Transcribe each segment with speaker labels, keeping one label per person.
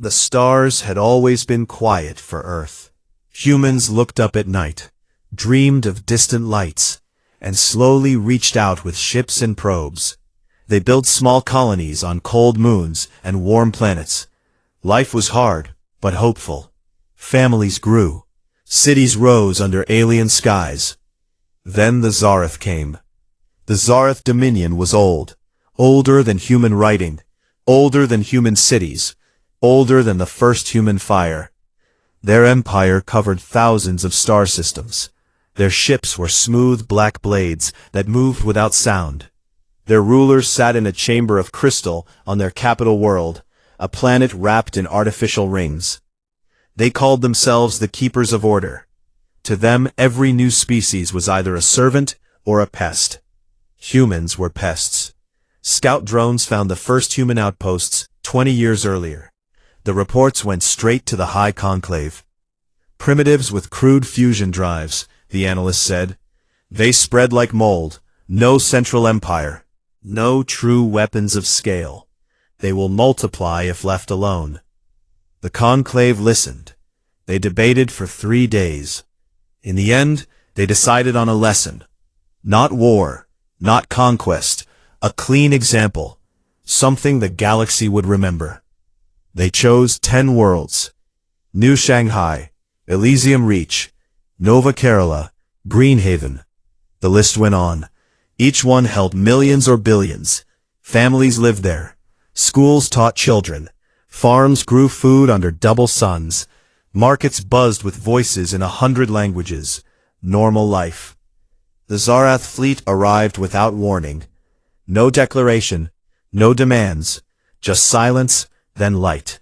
Speaker 1: The stars had always been quiet for Earth. Humans looked up at night, dreamed of distant lights, and slowly reached out with ships and probes. They built small colonies on cold moons and warm planets. Life was hard, but hopeful. Families grew. Cities rose under alien skies. Then the Zarath came. The Zarath Dominion was old, older than human writing, older than human cities, older than the first human fire. Their empire covered thousands of star systems. Their ships were smooth black blades that moved without sound. Their rulers sat in a chamber of crystal on their capital world, a planet wrapped in artificial rings. They called themselves the Keepers of Order. To them, every new species was either a servant or a pest. Humans were pests. Scout drones found the first human outposts 20 years earlier. The reports went straight to the High Conclave. Primitives with crude fusion drives, the analyst said. They spread like mold. No central empire. No true weapons of scale. They will multiply if left alone. The conclave listened. They debated for 3 days. In the end, they decided on a lesson. Not war, not conquest, a clean example, something the galaxy would remember. They chose 10 worlds. New Shanghai, Elysium Reach, Nova Kerala, Greenhaven. The list went on. Each one held millions or billions. Families lived there. Schools taught children. Farms grew food under double suns. Markets buzzed with voices in 100 languages. Normal life. The Zarath fleet arrived without warning. No declaration, no demands, just silence, then light.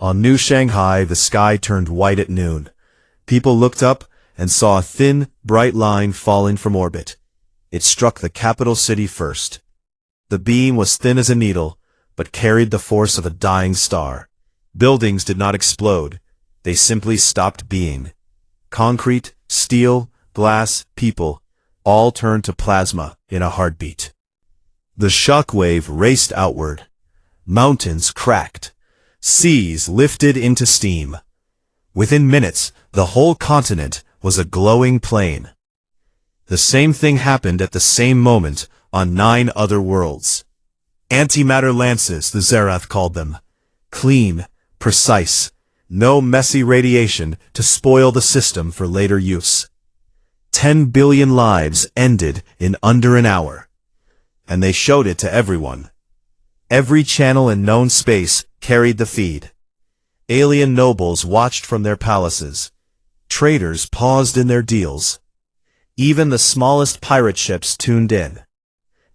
Speaker 1: On New Shanghai, the sky turned white at noon. People looked up and saw a thin, bright line falling from orbit. It struck the capital city first. The beam was thin as a needle, but carried the force of a dying star. Buildings did not explode. They simply stopped being. Concrete, steel, glass, people, all turned to plasma in a heartbeat. The shockwave raced outward. Mountains cracked. Seas lifted into steam. Within minutes, the whole continent was a glowing plain. The same thing happened at the same moment on 9 other worlds. Antimatter lances, the Zarath called them. Clean, precise, no messy radiation to spoil the system for later use. 10 billion lives ended in under an hour. And they showed it to everyone. Every channel in known space carried the feed. Alien nobles watched from their palaces. Traders paused in their deals. Even the smallest pirate ships tuned in.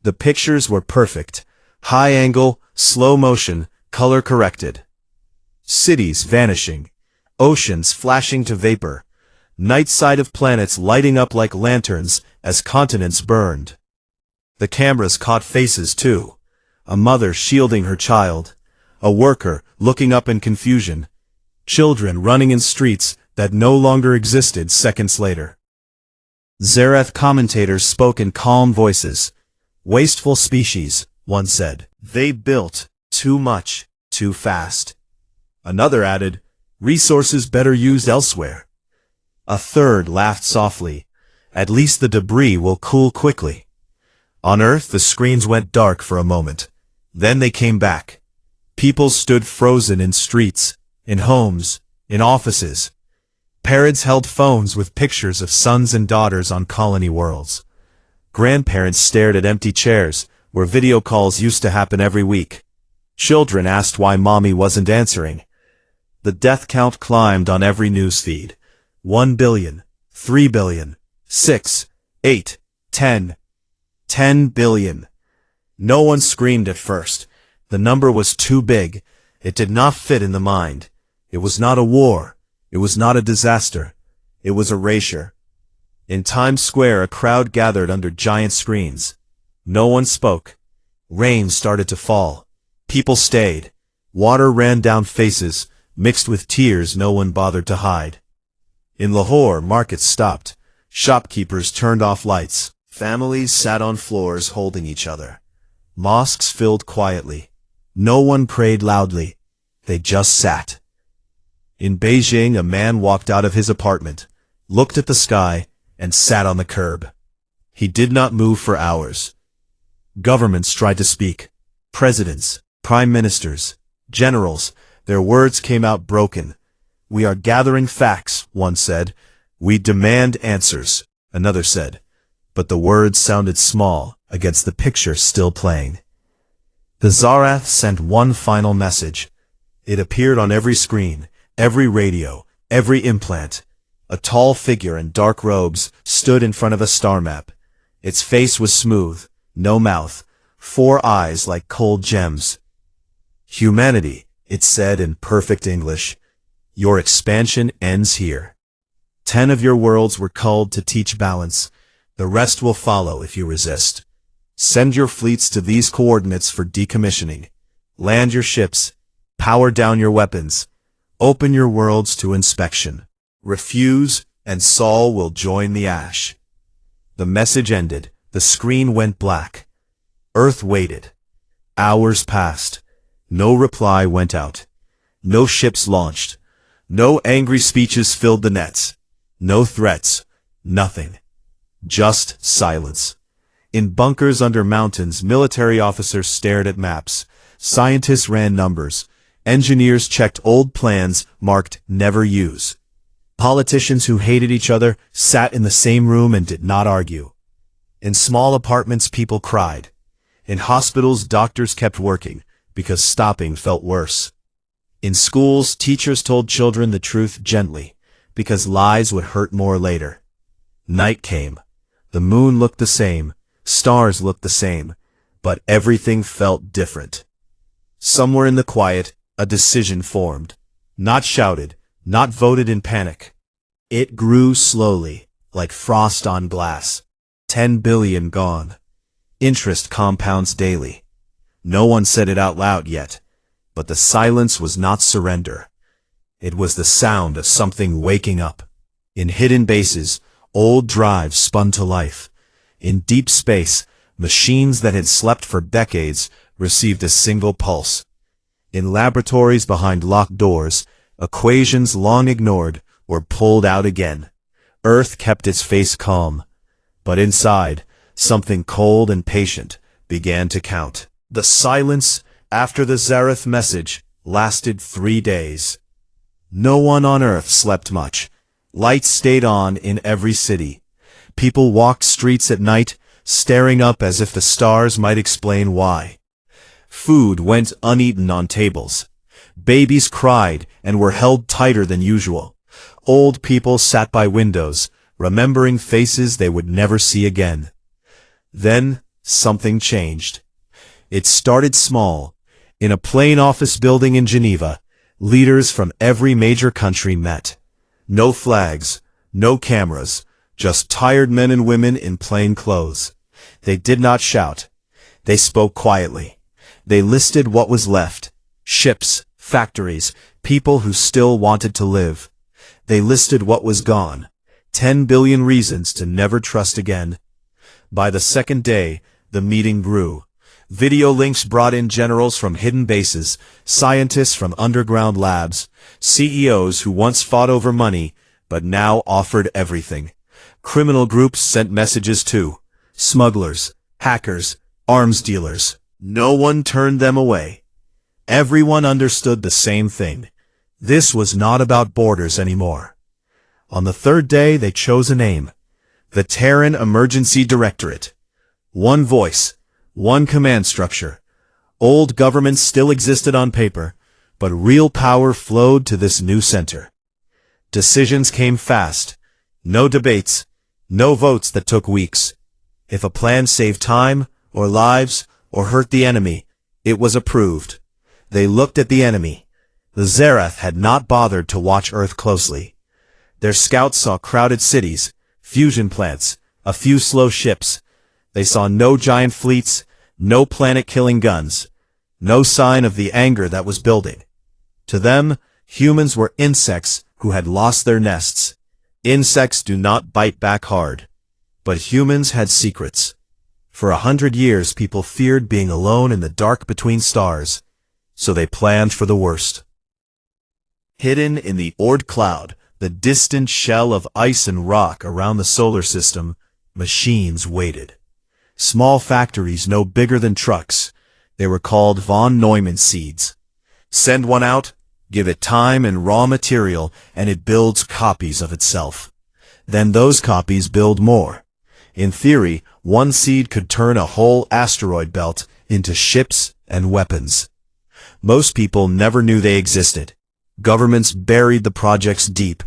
Speaker 1: The pictures were perfect. High angle, slow motion, color corrected. Cities vanishing. Oceans flashing to vapor. Night side of planets lighting up like lanterns as continents burned. The cameras caught faces too. A mother shielding her child. A worker looking up in confusion. Children running in streets that no longer existed seconds later. Zarath commentators spoke in calm voices. Wasteful species, one said. They built too much, too fast. Another added, resources better used elsewhere. A third laughed softly. At least the debris will cool quickly. On Earth, the screens went dark for a moment. Then they came back. People stood frozen in streets, in homes, in offices. Parents held phones with pictures of sons and daughters on colony worlds. Grandparents stared at empty chairs, where video calls used to happen every week. Children asked why mommy wasn't answering. The death count climbed on every news feed. 1 billion, 3 billion, 6, 8, 10, 10 billion. No one screamed at first. The number was too big. It did not fit in the mind. It was not a war. It was not a disaster. It was erasure. In Times Square, a crowd gathered under giant screens. No one spoke. Rain started to fall. People stayed. Water ran down faces, mixed with tears no one bothered to hide. In Lahore, markets stopped. Shopkeepers turned off lights. Families sat on floors holding each other. Mosques filled quietly. No one prayed loudly. They just sat. In Beijing, a man walked out of his apartment, looked at the sky, and sat on the curb. He did not move for hours. Governments tried to speak. Presidents, prime ministers, generals, their words came out broken. "We are gathering facts," one said. "We demand answers," another said. But the words sounded small against the picture still playing. The Tsarath sent one final message. It appeared on every screen, every radio, every implant. A tall figure in dark robes stood in front of a star map. Its face was smooth, no mouth, 4 eyes like cold gems. "Humanity," it said in perfect English, "your expansion ends here. 10 of your worlds were culled to teach balance. The rest will follow if you resist. Send your fleets to these coordinates for decommissioning. Land your ships. Power down your weapons. Open your worlds to inspection. Refuse, and Saul will join the ash." The message ended. The screen went black. Earth waited. Hours passed. No reply went out. No ships launched. No angry speeches filled the nets. No threats. Nothing. Just silence. In bunkers under mountains, military officers stared at maps. Scientists ran numbers. Engineers checked old plans marked "Never Use." Politicians who hated each other sat in the same room and did not argue. In small apartments, people cried. In hospitals, doctors kept working, because stopping felt worse. In schools, teachers told children the truth gently, because lies would hurt more later. Night came. The moon looked the same, stars looked the same, but everything felt different. Somewhere in the quiet, a decision formed. Not shouted, not voted in panic. It grew slowly, like frost on glass. 10 billion gone. Interest compounds daily. No one said it out loud yet, but the silence was not surrender. It was the sound of something waking up. In hidden bases, old drives spun to life. In deep space, machines that had slept for decades received a single pulse. In laboratories behind locked doors, equations long ignored were pulled out again. Earth kept its face calm, but inside, something cold and patient began to count. The silence after the Tsarath message lasted 3 days. No one on Earth slept much. Lights stayed on in every city. People walked streets at night, staring up as if the stars might explain why. Food went uneaten on tables. Babies cried and were held tighter than usual. Old people sat by windows, remembering faces they would never see again. Then, something changed. It started small. In a plain office building in Geneva, leaders from every major country met. No flags, no cameras, just tired men and women in plain clothes. They did not shout. They spoke quietly. They listed what was left: ships, factories, people who still wanted to live. They listed what was gone: 10 billion reasons to never trust again. By the second day, the meeting grew. Video links brought in generals from hidden bases, scientists from underground labs, CEOs who once fought over money, but now offered everything. Criminal groups sent messages too. Smugglers, hackers, arms dealers. No one turned them away. Everyone understood the same thing. This was not about borders anymore. On the third day, they chose a name: the Terran Emergency Directorate. One voice, one command structure. Old governments still existed on paper, but real power flowed to this new center. Decisions came fast. No debates, no votes that took weeks. If a plan saved time, or lives, or hurt the enemy, it was approved. They looked at the enemy. The Tsarath had not bothered to watch Earth closely. Their scouts saw crowded cities, fusion plants, a few slow ships. They saw no giant fleets, no planet-killing guns, no sign of the anger that was building. To them, humans were insects who had lost their nests. Insects do not bite back hard. But humans had secrets. For 100 years, people feared being alone in the dark between stars, so they planned for the worst. Hidden in the Oort cloud, the distant shell of ice and rock around the solar system, machines waited. Small factories no bigger than trucks. They were called von Neumann seeds. Send one out, give it time and raw material, and it builds copies of itself. Then those copies build more. In theory, one seed could turn a whole asteroid belt into ships and weapons. Most people never knew they existed. Governments buried the projects deep.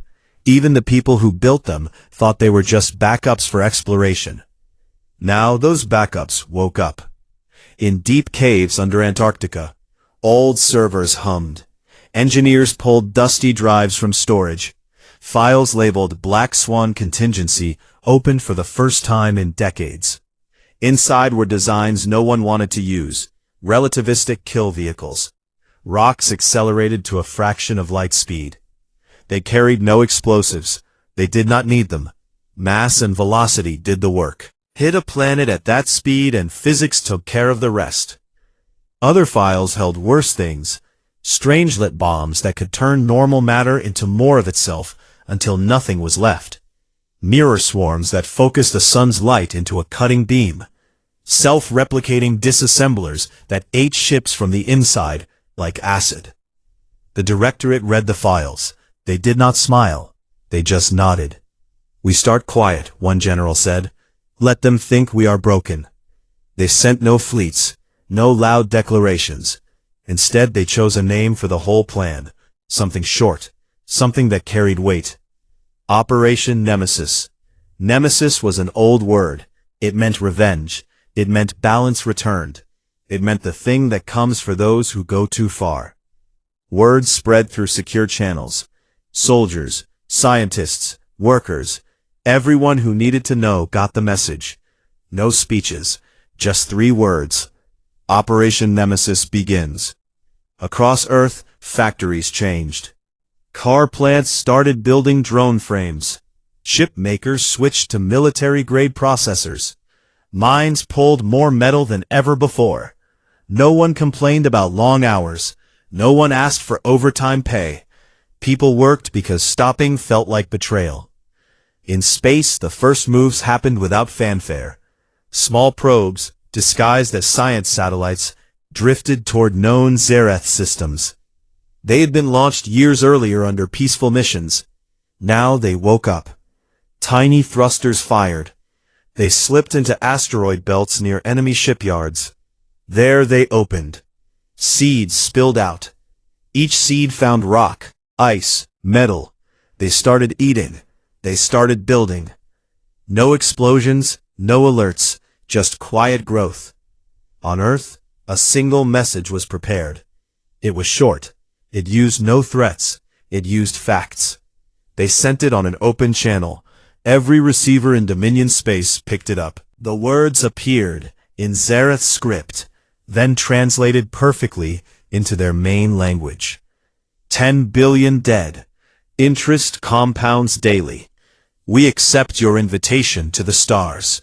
Speaker 1: Even the people who built them thought they were just backups for exploration. Now those backups woke up. In deep caves under Antarctica, old servers hummed. Engineers pulled dusty drives from storage. Files labeled Black Swan Contingency opened for the first time in decades. Inside were designs no one wanted to use, relativistic kill vehicles. Rocks accelerated to a fraction of light speed. They carried no explosives. They did not need them. Mass and velocity did the work. Hit a planet at that speed and physics took care of the rest. Other files held worse things, strangelet bombs that could turn normal matter into more of itself until nothing was left. Mirror swarms that focused the sun's light into a cutting beam. Self-replicating disassemblers that ate ships from the inside like acid. The directorate read the files. They did not smile. They just nodded. "We start quiet," one general said. "Let them think we are broken." They sent no fleets, no loud declarations. Instead, they chose a name for the whole plan, something short, something that carried weight. Operation Nemesis. Nemesis was an old word. It meant revenge. It meant balance returned. It meant the thing that comes for those who go too far. Word spread through secure channels. Soldiers, scientists, workers, everyone who needed to know got the message. No speeches, just 3 words. Operation Nemesis begins. Across Earth, factories changed. Car plants started building drone frames. Chip makers switched to military-grade processors. Mines pulled more metal than ever before. No one complained about long hours. No one asked for overtime pay. People worked because stopping felt like betrayal. In space, the first moves happened without fanfare. Small probes, disguised as science satellites, drifted toward known Zereth systems. They had been launched years earlier under peaceful missions. Now they woke up. Tiny thrusters fired. They slipped into asteroid belts near enemy shipyards. There they opened. Seeds spilled out. Each seed found rock, ice, metal. They started eating. They started building. No explosions, no alerts, just quiet growth. On Earth, a single message was prepared. It was short. It used no threats. It used facts. They sent it on an open channel. Every receiver in Dominion space picked it up. The words appeared in Zereth script, then translated perfectly into their main language. 10 billion dead. Interest compounds daily. We accept your invitation to the stars.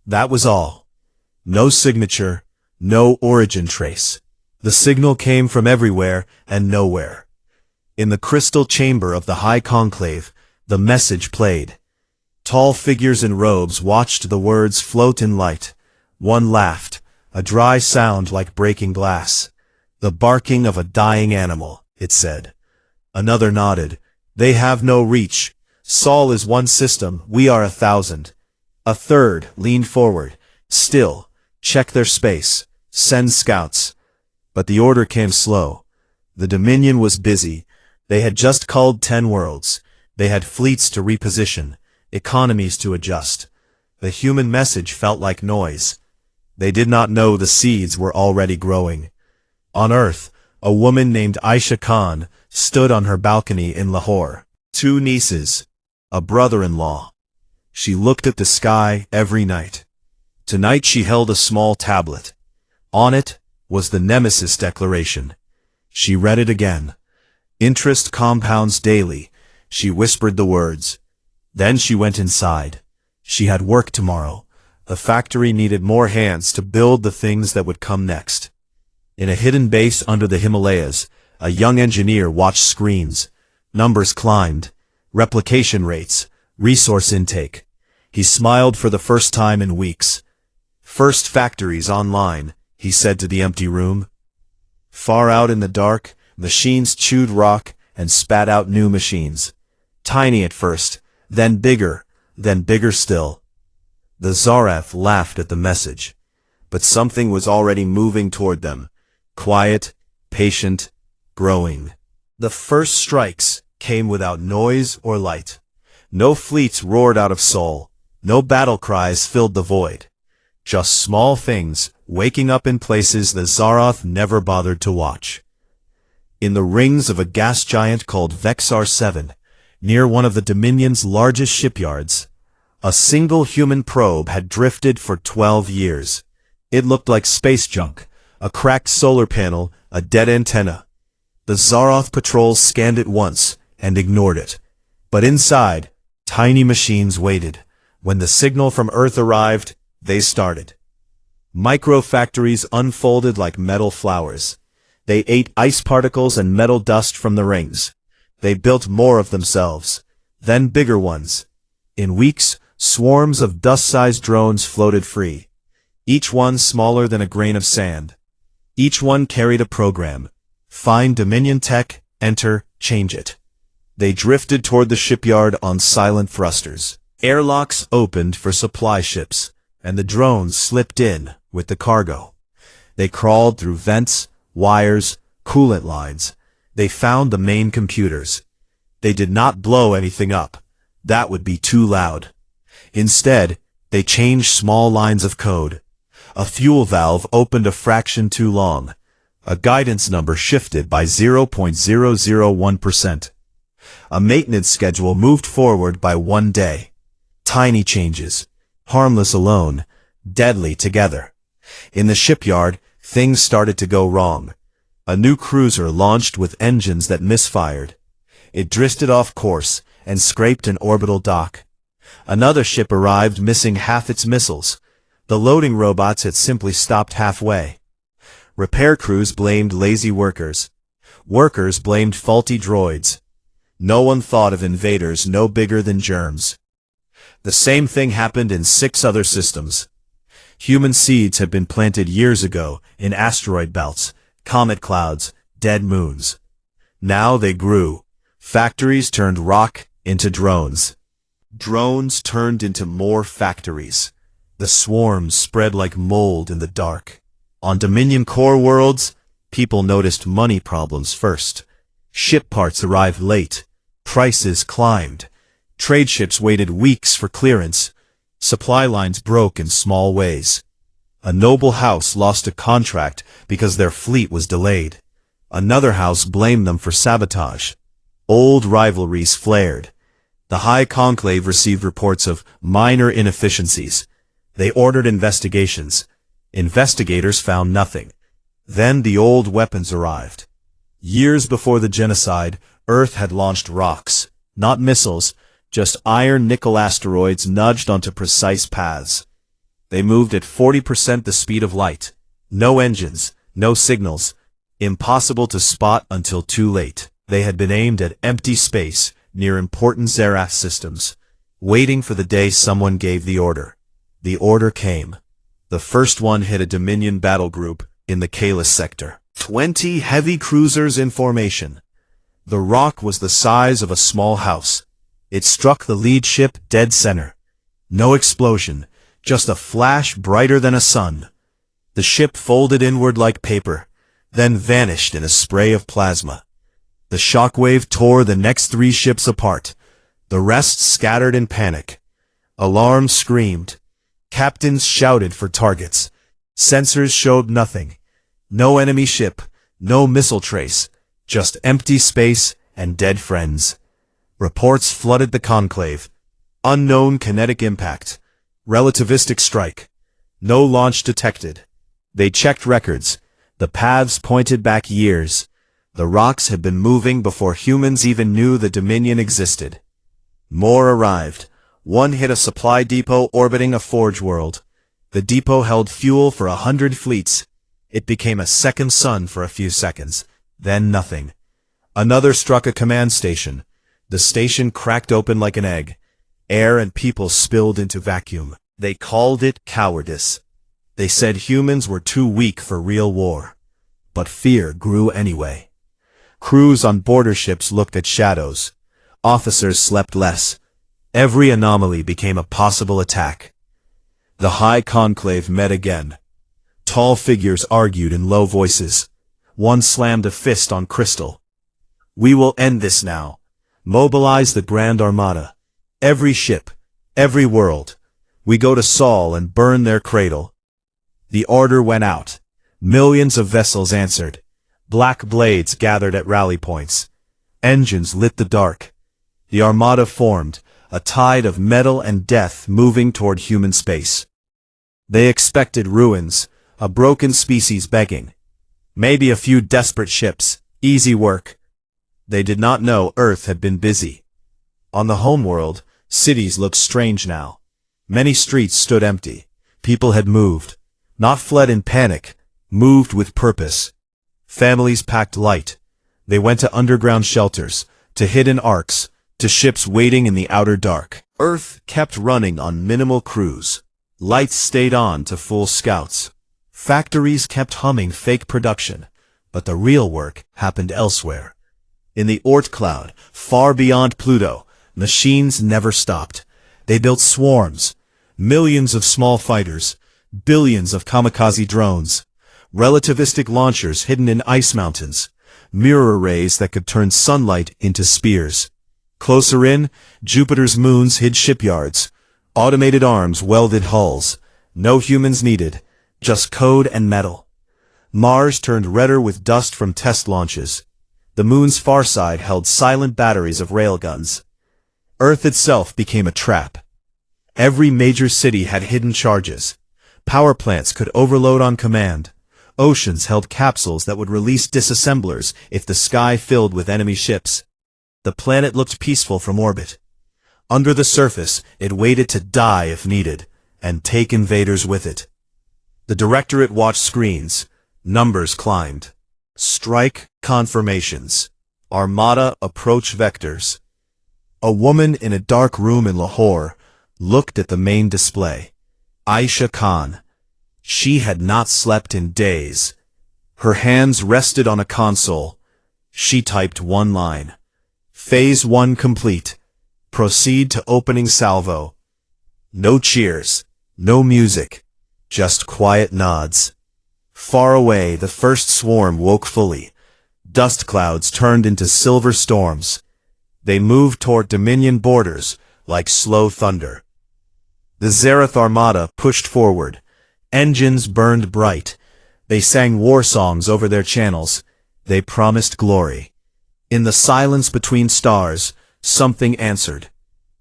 Speaker 1: That was all. No signature, no origin trace. The signal came from everywhere and nowhere. In the crystal chamber of the High Conclave, the message played. Tall figures in robes watched the words float in light. One laughed, a dry sound like breaking glass. The barking of a dying animal, it said. Another nodded. They have no reach. Sol is one system, we are 1,000. A third leaned forward. Still, check their space. Send scouts. But the order came slow. The Dominion was busy. They had just culled 10 worlds. They had fleets to reposition, economies to adjust. The human message felt like noise. They did not know the seeds were already growing. On Earth, a woman named Aisha Khan stood on her balcony in Lahore. 2 nieces, a brother-in-law. She looked at the sky every night. Tonight she held a small tablet. On it was the Nemesis Declaration. She read it again. Interest compounds daily. She whispered the words. Then she went inside. She had work tomorrow. The factory needed more hands to build the things that would come next. In a hidden base under the Himalayas, a young engineer watched screens. Numbers climbed. Replication rates. Resource intake. He smiled for the first time in weeks. First factories online, he said to the empty room. Far out in the dark, machines chewed rock and spat out new machines. Tiny at first, then bigger still. The Zarath laughed at the message. But something was already moving toward them. Quiet, patient, growing. The first strikes came without noise or light. No fleets roared out of Sol. No battle cries filled the void. Just small things, waking up in places the Zarath never bothered to watch. In the rings of a gas giant called Vexar 7, near one of the Dominion's largest shipyards, a single human probe had drifted for 12 years. It looked like space junk, a cracked solar panel, a dead antenna. The Zarath patrols scanned it once and ignored it. But inside, tiny machines waited. When the signal from Earth arrived, they started. Micro-factories unfolded like metal flowers. They ate ice particles and metal dust from the rings. They built more of themselves, then bigger ones. In weeks, swarms of dust-sized drones floated free. Each one smaller than a grain of sand. Each one carried a program. Find Dominion tech, enter, change it. They drifted toward the shipyard on silent thrusters. Airlocks opened for supply ships, and the drones slipped in with the cargo. They crawled through vents, wires, coolant lines. They found the main computers. They did not blow anything up. That would be too loud. Instead, they changed small lines of code. A fuel valve opened a fraction too long. A guidance number shifted by 0.001%. A maintenance schedule moved forward by 1 day. Tiny changes. Harmless alone, deadly together. In the shipyard, things started to go wrong. A new cruiser launched with engines that misfired. It drifted off course and scraped an orbital dock. Another ship arrived missing half its missiles. The loading robots had simply stopped halfway. Repair crews blamed lazy workers. Workers blamed faulty droids. No one thought of invaders no bigger than germs. The same thing happened in 6 other systems. Human seeds had been planted years ago in asteroid belts, comet clouds, dead moons. Now they grew. Factories turned rock into drones. Drones turned into more factories. The swarms spread like mold in the dark. On Dominion core worlds, people noticed money problems first. Ship parts arrived late. Prices climbed. Trade ships waited weeks for clearance. Supply lines broke in small ways. A noble house lost a contract because their fleet was delayed. Another house blamed them for sabotage. Old rivalries flared. The High Conclave received reports of minor inefficiencies. They ordered investigations. Investigators found nothing. Then the old weapons arrived. Years before the genocide, Earth had launched rocks, not missiles, just iron-nickel asteroids nudged onto precise paths. They moved at 40% the speed of light. No engines, no signals. Impossible to spot until too late. They had been aimed at empty space near important Zarath systems, waiting for the day someone gave the order. The order came. The first one hit a Dominion battle group in the Kalis sector. 20 heavy cruisers in formation. The rock was the size of a small house. It struck the lead ship dead center. No explosion, just a flash brighter than a sun. The ship folded inward like paper, then vanished in a spray of plasma. The shockwave tore the next 3 ships apart. The rest scattered in panic. Alarms screamed. Captains shouted for targets. Sensors showed nothing. No enemy ship, no missile trace, just empty space and dead friends. Reports flooded the conclave. Unknown kinetic impact. Relativistic strike. No launch detected. They checked records. The paths pointed back years. The rocks had been moving before humans even knew the Dominion existed. More arrived. One hit a supply depot orbiting a forge world. The depot held fuel for 100 fleets. It became a second sun for a few seconds. Then nothing. Another struck a command station. The station cracked open like an egg. Air and people spilled into vacuum. They called it cowardice. They said humans were too weak for real war. But fear grew anyway. Crews on border ships looked at shadows. Officers slept less. Every anomaly became a possible attack. The High Conclave met again. Tall figures argued in low voices. One slammed a fist on crystal. "We will end this now. Mobilize the Grand Armada. Every ship, every world. We go to Sol and burn their cradle." The order went out. Millions of vessels answered. Black blades gathered at rally points. Engines lit the dark. The Armada formed, a tide of metal and death moving toward human space. They expected ruins, a broken species begging. Maybe a few desperate ships, easy work. They did not know Earth had been busy. On the homeworld, cities looked strange now. Many streets stood empty. People had moved. Not fled in panic, moved with purpose. Families packed light. They went to underground shelters, to hidden arcs, to ships waiting in the outer dark. Earth kept running on minimal crews. Lights stayed on to full scouts. Factories kept humming fake production, but the real work happened elsewhere. In the Oort cloud, far beyond Pluto, machines never stopped. They built swarms, millions of small fighters, billions of kamikaze drones, relativistic launchers hidden in ice mountains, mirror rays that could turn sunlight into spears. Closer in, Jupiter's moons hid shipyards. Automated arms welded hulls. No humans needed, just code and metal. Mars turned redder with dust from test launches. The moon's far side held silent batteries of railguns. Earth itself became a trap. Every major city had hidden charges. Power plants could overload on command. Oceans held capsules that would release disassemblers if the sky filled with enemy ships. The planet looked peaceful from orbit. Under the surface, it waited to die if needed, and take invaders with it. The Directorate watched screens. Numbers climbed. Strike confirmations. Armada approach vectors. A woman in a dark room in Lahore looked at the main display. Aisha Khan. She had not slept in days. Her hands rested on a console. She typed one line. Phase 1 complete. Proceed to opening salvo. No cheers, no music, just quiet nods. Far away, the first swarm woke fully. Dust clouds turned into silver storms. They moved toward Dominion borders like slow thunder. The Zereth Armada pushed forward. Engines burned bright. They sang war songs over their channels. They promised glory. In the silence between stars, something answered.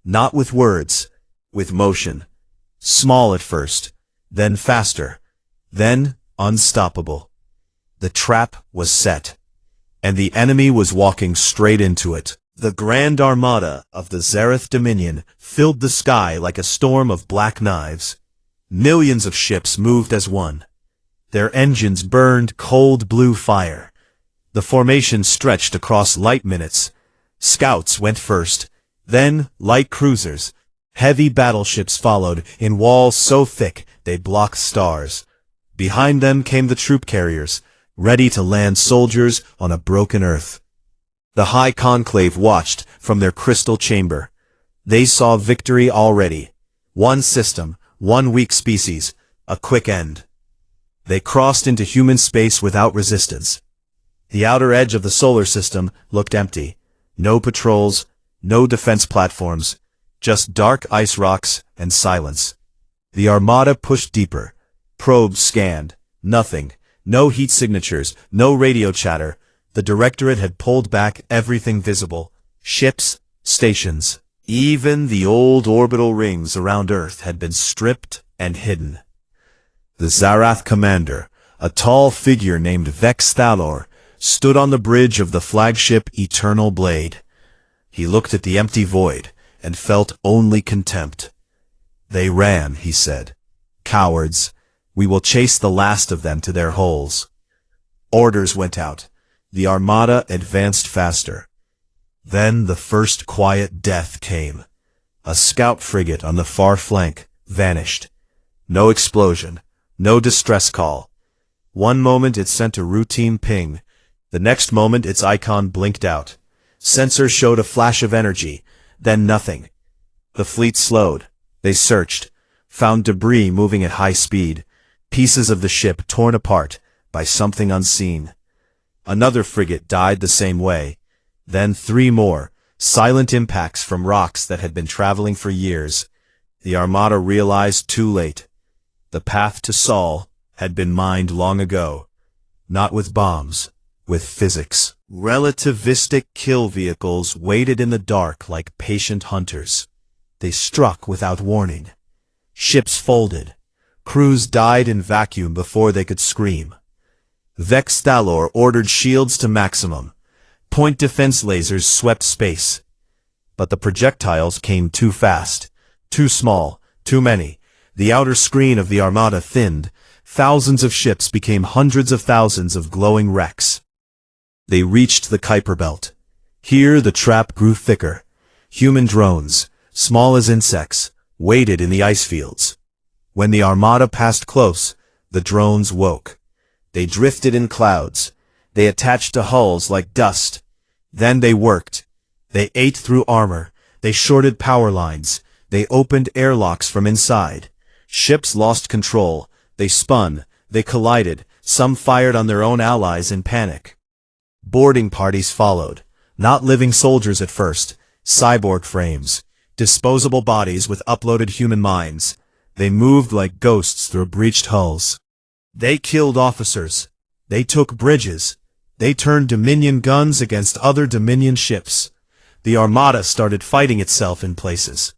Speaker 1: Not with words, with motion. Small at first, then faster, then unstoppable. The trap was set, and the enemy was walking straight into it. The Grand Armada of the Zereth Dominion filled the sky like a storm of black knives. Millions of ships moved as one. Their engines burned cold blue fire. The formation stretched across light minutes. Scouts went first, then light cruisers. Heavy battleships followed in walls so thick they blocked stars. Behind them came the troop carriers, ready to land soldiers on a broken earth. The High Conclave watched from their crystal chamber. They saw victory already. One system, one weak species, a quick end. They crossed into human space without resistance. The outer edge of the solar system looked empty. No patrols, no defense platforms, just dark ice rocks and silence. The Armada pushed deeper. Probes scanned. Nothing. No heat signatures, no radio chatter. The Directorate had pulled back everything visible. Ships, stations. Even the old orbital rings around Earth had been stripped and hidden. The Zarath commander, a tall figure named Vex Thalor, stood on the bridge of the flagship Eternal Blade. He looked at the empty void and felt only contempt. They ran, he said. Cowards. We will chase the last of them to their holes. Orders went out. The armada advanced faster. Then the first quiet death came. A scout frigate on the far flank vanished. No explosion, no distress call. One moment it sent a routine ping. The next moment its icon blinked out. Sensors showed a flash of energy, then nothing. The fleet slowed. They searched, found debris moving at high speed, pieces of the ship torn apart by something unseen. Another frigate died the same way. Then 3 more, silent impacts from rocks that had been traveling for years. The armada realized too late. The path to Sol had been mined long ago. Not with bombs, with physics. Relativistic kill vehicles waited in the dark like patient hunters. They struck without warning. Ships folded. Crews died in vacuum before they could scream. Vextalor ordered shields to maximum. Point defense lasers swept space. But the projectiles came too fast, too small, too many. The outer screen of the armada thinned. Thousands of ships became hundreds of thousands of glowing wrecks. They reached the Kuiper Belt. Here the trap grew thicker. Human drones, small as insects, waited in the ice fields. When the armada passed close, the drones woke. They drifted in clouds. They attached to hulls like dust. Then they worked. They ate through armor. They shorted power lines. They opened airlocks from inside. Ships lost control. They spun. They collided. Some fired on their own allies in panic. Boarding parties followed. Not living soldiers at first. Cyborg frames. Disposable bodies with uploaded human minds. They moved like ghosts through breached hulls. They killed officers. They took bridges. They turned Dominion guns against other Dominion ships. The armada started fighting itself in places.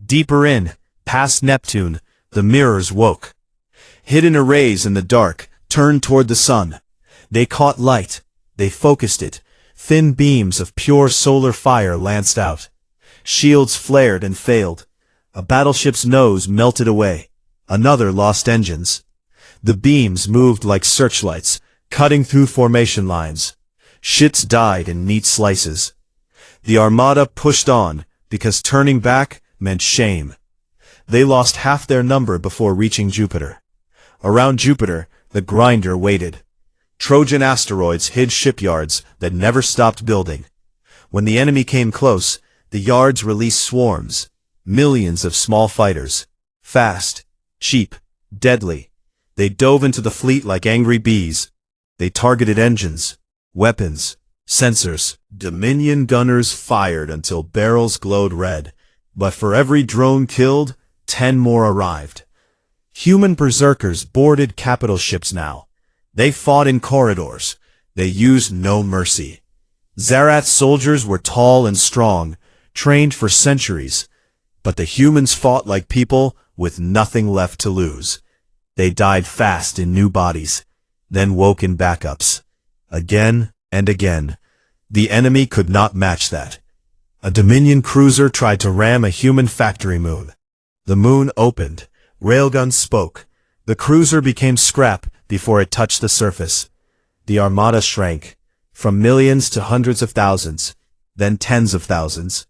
Speaker 1: Deeper in, past Neptune, the mirrors woke. Hidden arrays in the dark turned toward the sun. They caught light. They focused it. Thin beams of pure solar fire lanced out. Shields flared and failed. A battleship's nose melted away. Another lost engines. The beams moved like searchlights, cutting through formation lines. Ships died in neat slices. The armada pushed on, because turning back meant shame. They lost half their number before reaching Jupiter. Around Jupiter, the grinder waited. Trojan asteroids hid shipyards that never stopped building. When the enemy came close, the yards released swarms, millions of small fighters. Fast, cheap, deadly. They dove into the fleet like angry bees. They targeted engines, weapons, sensors. Dominion gunners fired until barrels glowed red. But for every drone killed, 10 more arrived. Human berserkers boarded capital ships now. They fought in corridors. They used no mercy. Zarath's soldiers were tall and strong, trained for centuries. But the humans fought like people with nothing left to lose. They died fast in new bodies, then woke in backups. Again and again. The enemy could not match that. A Dominion cruiser tried to ram a human factory moon. The moon opened. Railguns spoke. The cruiser became scrap before it touched the surface. The armada shrank, from millions to hundreds of thousands, then tens of thousands.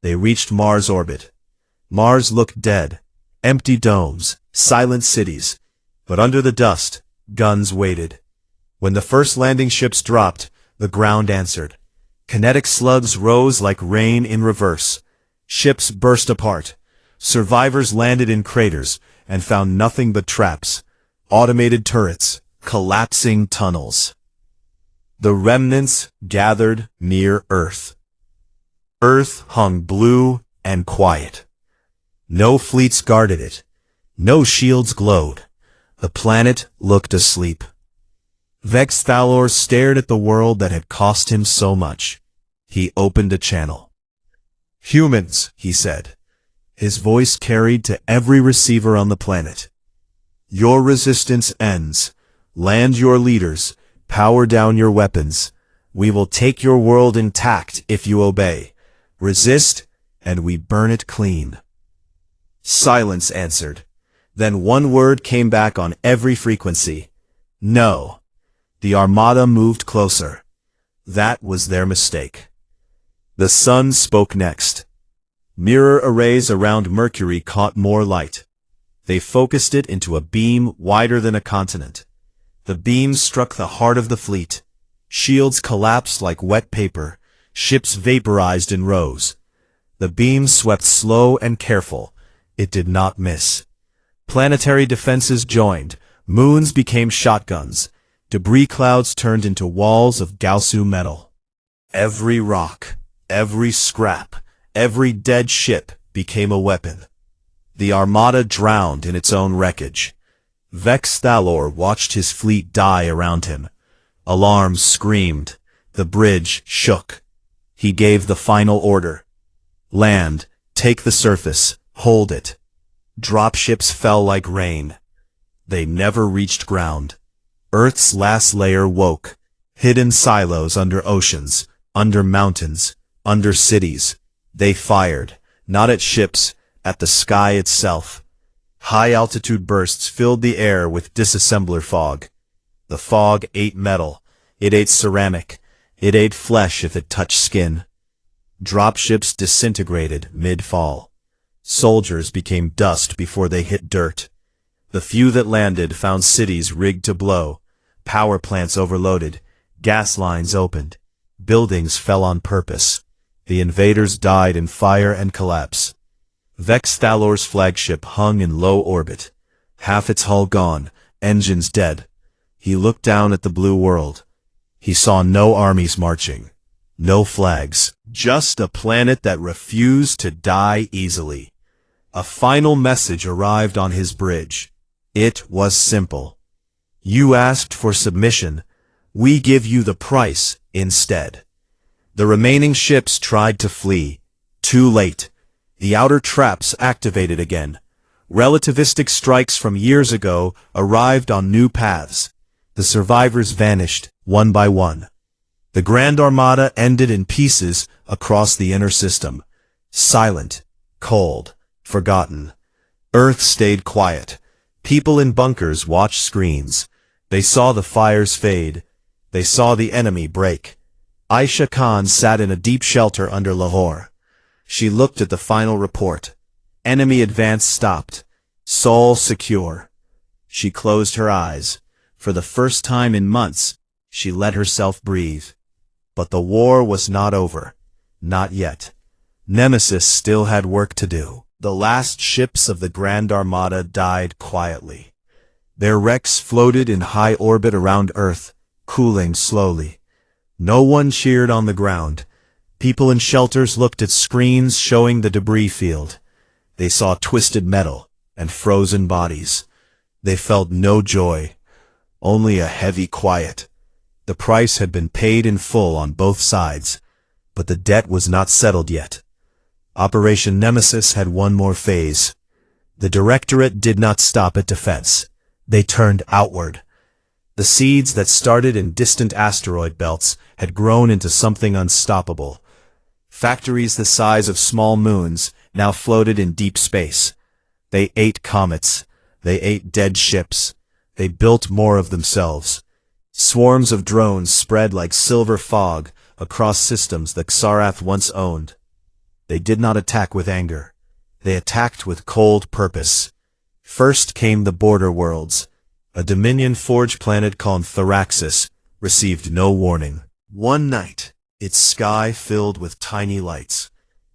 Speaker 1: They reached Mars' orbit. Mars looked dead. Empty domes, silent cities. But under the dust, guns waited. When the first landing ships dropped, the ground answered. Kinetic slugs rose like rain in reverse. Ships burst apart. Survivors landed in craters and found nothing but traps. Automated turrets, collapsing tunnels. The remnants gathered near Earth. Earth hung blue and quiet. No fleets guarded it. No shields glowed. The planet looked asleep. Vextalor stared at the world that had cost him so much. He opened a channel. "Humans," he said. His voice carried to every receiver on the planet. "Your resistance ends. Land your leaders. Power down your weapons. We will take your world intact if you obey. Resist, and we burn it clean." Silence answered. Then one word came back on every frequency. No. The armada moved closer. That was their mistake. The sun spoke next. Mirror arrays around Mercury caught more light. They focused it into a beam wider than a continent. The beam struck the heart of the fleet. Shields collapsed like wet paper. Ships vaporized in rows. The beam swept slow and careful. It did not miss. Planetary defenses joined. Moons became shotguns. Debris clouds turned into walls of Gaussian metal. Every rock, every scrap, every dead ship became a weapon. The armada drowned in its own wreckage. Vex Thalor watched his fleet die around him. Alarms screamed. The bridge shook. He gave the final order. Land, take the surface, hold it. Dropships fell like rain. They never reached ground. Earth's last layer woke. Hidden silos under oceans, under mountains, under cities. They fired, not at ships, at the sky itself. High-altitude bursts filled the air with disassembler fog. The fog ate metal. It ate ceramic. It ate flesh if it touched skin. Dropships disintegrated mid-fall. Soldiers became dust before they hit dirt. The few that landed found cities rigged to blow. Power plants overloaded. Gas lines opened. Buildings fell on purpose. The invaders died in fire and collapse. Vex Thalor's flagship hung in low orbit. Half its hull gone, engines dead. He looked down at the blue world. He saw no armies marching. No flags. Just a planet that refused to die easily. A final message arrived on his bridge. It was simple. You asked for submission. We give you the price instead. The remaining ships tried to flee. Too late. The outer traps activated again. Relativistic strikes from years ago arrived on new paths. The survivors vanished, one by one. The Grand Armada ended in pieces across the inner system. Silent, cold, forgotten. Earth stayed quiet. People in bunkers watched screens. They saw the fires fade. They saw the enemy break. Aisha Khan sat in a deep shelter under Lahore. She looked at the final report. Enemy advance stopped. Sol secure. She closed her eyes. For the first time in months, she let herself breathe. But the war was not over. Not yet. Nemesis still had work to do. The last ships of the Grand Armada died quietly. Their wrecks floated in high orbit around Earth, cooling slowly. No one cheered on the ground. People in shelters looked at screens showing the debris field. They saw twisted metal and frozen bodies. They felt no joy, only a heavy quiet. The price had been paid in full on both sides, but the debt was not settled yet. Operation Nemesis had one more phase. The Directorate did not stop at defense. They turned outward. The seeds that started in distant asteroid belts had grown into something unstoppable. Factories the size of small moons now floated in deep space. They ate comets. They ate dead ships. They built more of themselves. Swarms of drones spread like silver fog across systems that Xarath once owned. They did not attack with anger. They attacked with cold purpose. First came the border worlds. A Dominion Forge planet called Theraxis received no warning. One night, its sky filled with tiny lights.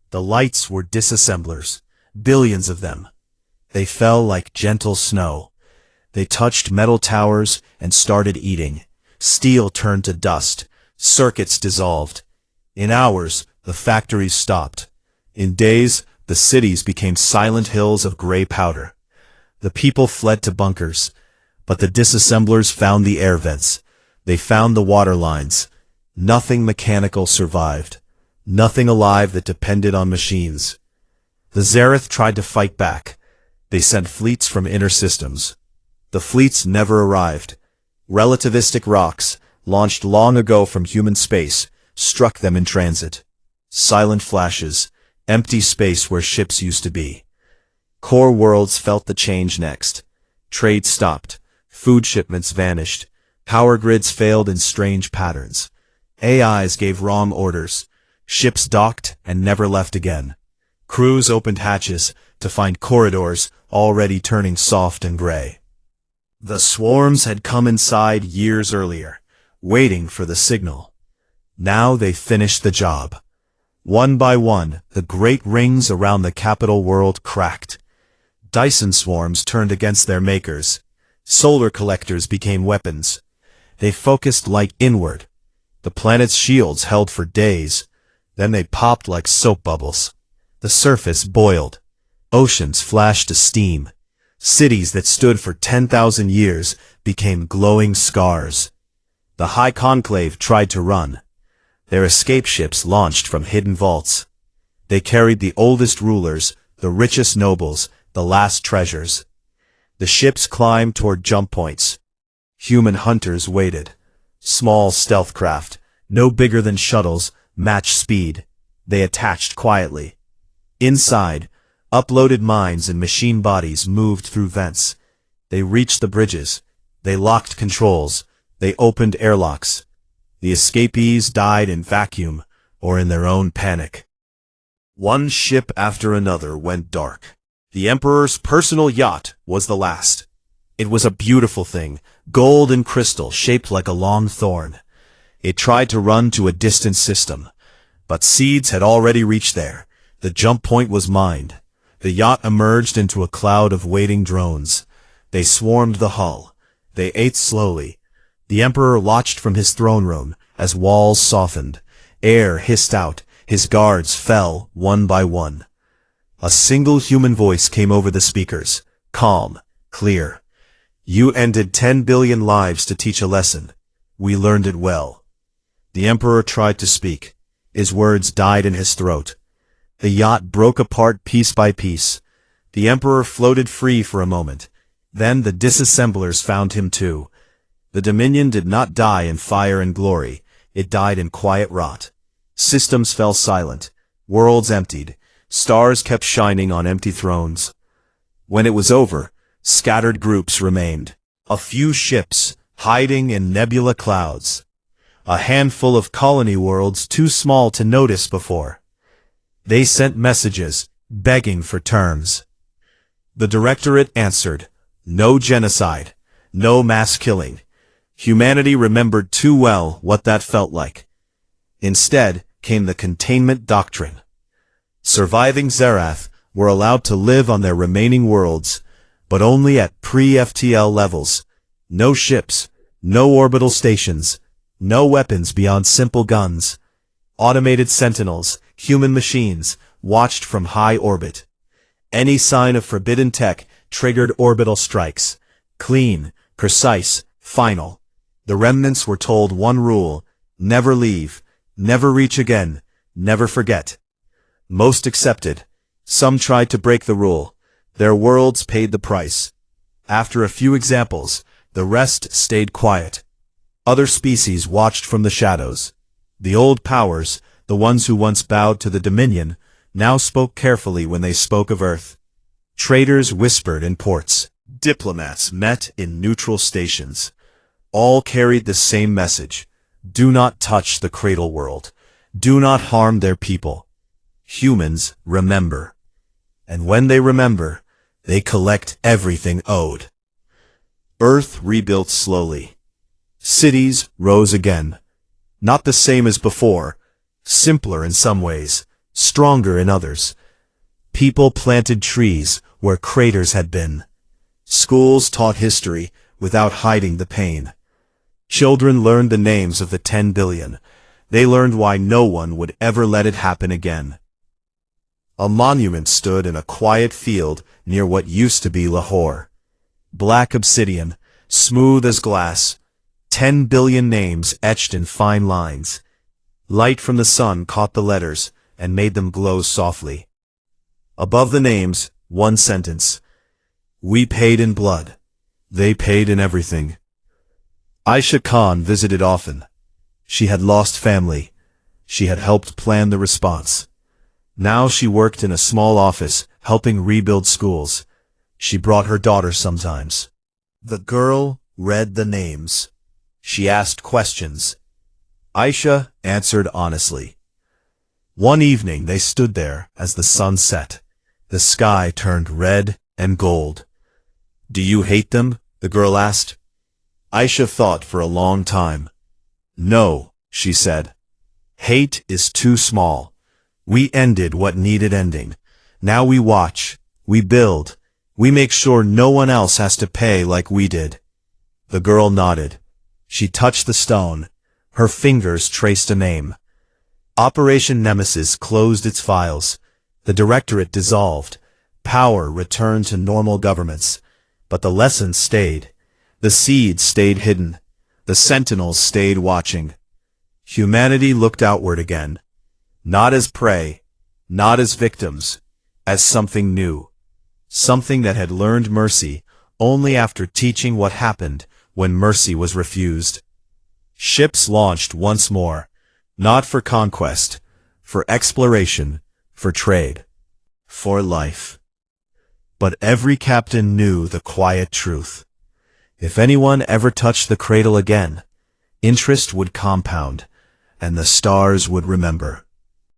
Speaker 1: The lights were disassemblers, billions of them. They fell like gentle snow. They touched metal towers and started eating. Steel turned to dust. Circuits dissolved. In hours, the factories stopped. In days, the cities became silent hills of gray powder. The people fled to bunkers, but the disassemblers found the air vents. They found the water lines. Nothing mechanical survived. Nothing alive that depended on machines. The Zareth tried to fight back. They sent fleets from inner systems. The fleets never arrived. Relativistic rocks, launched long ago from human space, struck them in transit. Silent flashes, empty space where ships used to be. Core worlds felt the change next. Trade stopped. Food shipments vanished. Power grids failed in strange patterns. AIs gave wrong orders. Ships docked and never left again. Crews opened hatches to find corridors already turning soft and gray. The swarms had come inside years earlier, waiting for the signal. Now they finished the job. One by one, the great rings around the capital world cracked. Dyson swarms turned against their makers. Solar collectors became weapons. They focused light inward. The planet's shields held for days. Then they popped like soap bubbles. The surface boiled. Oceans flashed to steam. Cities that stood for 10,000 years became glowing scars. The High Conclave tried to run. Their escape ships launched from hidden vaults. They carried the oldest rulers, the richest nobles, the last treasures. The ships climbed toward jump points. Human hunters waited. Small stealth craft, no bigger than shuttles, matched speed. They attached quietly. Inside, uploaded minds and machine bodies moved through vents. They reached the bridges. They locked controls. They opened airlocks. The escapees died in vacuum or in their own panic. One ship after another went dark. The Emperor's personal yacht was the last. It was a beautiful thing, gold and crystal shaped like a long thorn. It tried to run to a distant system, but seeds had already reached there. The jump point was mined. The yacht emerged into a cloud of waiting drones. They swarmed the hull. They ate slowly. The Emperor watched from his throne room as walls softened. Air hissed out. His guards fell one by one. A single human voice came over the speakers, calm, clear. You ended 10 billion lives to teach a lesson. We learned it well. The Emperor tried to speak. His words died in his throat. The yacht broke apart piece by piece. The Emperor floated free for a moment. Then the disassemblers found him too. The Dominion did not die in fire and glory. It died in quiet rot. Systems fell silent. Worlds emptied. Stars kept shining on empty thrones. When it was over, scattered groups remained. A few ships, hiding in nebula clouds. A handful of colony worlds too small to notice before. They sent messages, begging for terms. The Directorate answered, no genocide, no mass killing. Humanity remembered too well what that felt like. Instead came the containment doctrine. Surviving Zerath were allowed to live on their remaining worlds, but only at pre-FTL levels. No ships, no orbital stations, no weapons beyond simple guns. Automated sentinels, human machines, watched from high orbit. Any sign of forbidden tech triggered orbital strikes. Clean, precise, final. The remnants were told one rule: never leave, never reach again, never forget. Most accepted. Some tried to break the rule. Their worlds paid the price. After a few examples, the rest stayed quiet. Other species watched from the shadows. The old powers, the ones who once bowed to the Dominion, now spoke carefully when they spoke of Earth. Traders whispered in ports. Diplomats met in neutral stations. All carried the same message. Do not touch the cradle world. Do not harm their people. Humans remember. And when they remember, they collect everything owed. Earth rebuilt slowly. Cities rose again. Not the same as before, simpler in some ways, stronger in others. People planted trees where craters had been. Schools taught history without hiding the pain. Children learned the names of the 10 billion. They learned why no one would ever let it happen again. A monument stood in a quiet field near what used to be Lahore. Black obsidian, smooth as glass, 10 billion names etched in fine lines. Light from the sun caught the letters and made them glow softly. Above the names, one sentence. We paid in blood. They paid in everything. Aisha Khan visited often. She had lost family. She had helped plan the response. Now she worked in a small office, helping rebuild schools. She brought her daughter sometimes. The girl read the names. She asked questions. Aisha answered honestly. One evening they stood there as the sun set. The sky turned red and gold. Do you hate them? The girl asked. Aisha thought for a long time. No, she said. Hate is too small. We ended what needed ending. Now we watch, we build, we make sure no one else has to pay like we did. The girl nodded. She touched the stone. Her fingers traced a name. Operation Nemesis closed its files. The directorate dissolved. Power returned to normal governments. But the lessons stayed. The seeds stayed hidden. The sentinels stayed watching. Humanity looked outward again. Not as prey, not as victims, as something new. Something that had learned mercy only after teaching what happened when mercy was refused. Ships launched once more, not for conquest, for exploration, for trade, for life. But every captain knew the quiet truth. If anyone ever touched the cradle again, interest would compound, and the stars would remember.